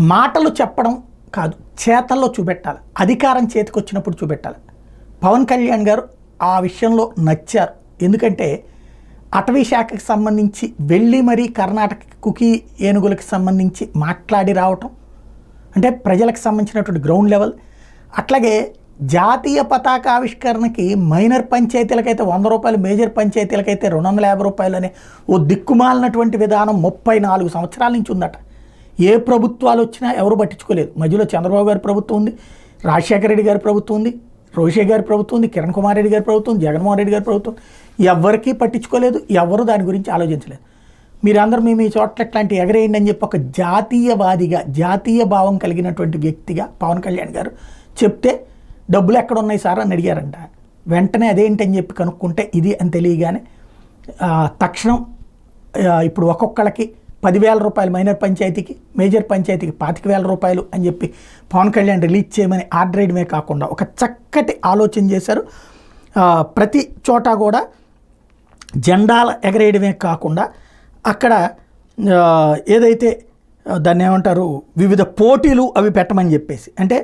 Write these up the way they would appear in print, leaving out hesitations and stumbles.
మాటలు చెప్పడం కాదు, చేతల్లో చూపెట్టాలి. అధికారం చేతికి వచ్చినప్పుడు చూపెట్టాలి. పవన్ కళ్యాణ్ గారు ఆ విషయంలో నచ్చారు. ఎందుకంటే అటవీ శాఖకి సంబంధించి వెళ్ళి మరీ కర్ణాటక కుకీ ఏనుగులకు సంబంధించి మాట్లాడి రావటం అంటే ప్రజలకు సంబంధించినటువంటి గ్రౌండ్ లెవెల్. అట్లాగే జాతీయ పతాక ఆవిష్కరణకి మైనర్ పంచాయతీలకైతే 100 రూపాయలు, మేజర్ పంచాయతీలకైతే 250 రూపాయలు అనే ఓ దిక్కుమాలినటువంటి విధానం 34 సంవత్సరాల నుంచి ఉందట. ఏ ప్రభుత్వాలు వచ్చినా ఎవరు పట్టించుకోలేదు. మధ్యలో చంద్రబాబు గారి ప్రభుత్వం ఉంది, రాజశేఖర రెడ్డి గారి ప్రభుత్వం ఉంది, రోషే గారి ప్రభుత్వం ఉంది, కిరణ్ కుమార్ రెడ్డి గారి ప్రభుత్వం, జగన్మోహన్ రెడ్డి గారి ప్రభుత్వం. ఎవరికీ పట్టించుకోలేదు, ఎవరు దాని గురించి ఆలోచించలేదు. మీరందరూ మీ చోట్ల ఇట్లాంటి ఎగరేయండి అని చెప్పి ఒక జాతీయవాదిగా, జాతీయ భావం కలిగినటువంటి వ్యక్తిగా పవన్ కళ్యాణ్ గారు చెప్తే డబ్బులు ఎక్కడ ఉన్నాయి సార్ అని అడిగారంట. వెంటనే అదేంటని చెప్పి కనుక్కుంటే ఇది అని తెలియగానే తక్షణం ఇప్పుడు ఒక్కొక్కళ్ళకి 10,000 రూపాయలు మైనర్ పంచాయతీకి, మేజర్ పంచాయతీకి 25,000 రూపాయలు అని చెప్పి పవన్ కళ్యాణ్ రిలీజ్ చేయమని ఆర్డర్ వేయడమే కాకుండా ఒక చక్కటి ఆలోచన చేశారు. ప్రతి చోట కూడా జెండాలు ఎగరేయడమే కాకుండా అక్కడ ఏదైతే దాన్ని ఏమంటారు వివిధ పోటీలు అవి పెట్టమని చెప్పేసి, అంటే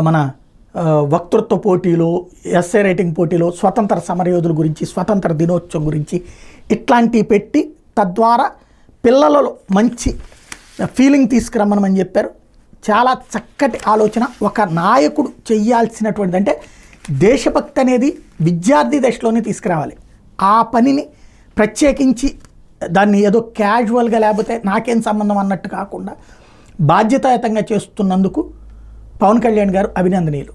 మన వక్తృత్వ పోటీలు, ఎస్ఏ రైటింగ్ పోటీలు, స్వతంత్ర సమరయోధుల గురించి, స్వతంత్ర దినోత్సవం గురించి ఇట్లాంటివి పెట్టి తద్వారా పిల్లలలో మంచి ఫీలింగ్ తీసుకురమ్మని చెప్పారు. చాలా చక్కటి ఆలోచన. ఒక నాయకుడు చెయ్యాల్సినటువంటి అంటే దేశభక్తి అనేది విద్యార్థి దశలోనే తీసుకురావాలి. ఆ పనిని ప్రత్యేకించి దాన్ని ఏదో క్యాజువల్గా లేకపోతే నాకేం సంబంధం అన్నట్టు కాకుండా బాధ్యతాయుతంగా చేస్తున్నందుకు పవన్ కళ్యాణ్ గారు అభినందనీయులు.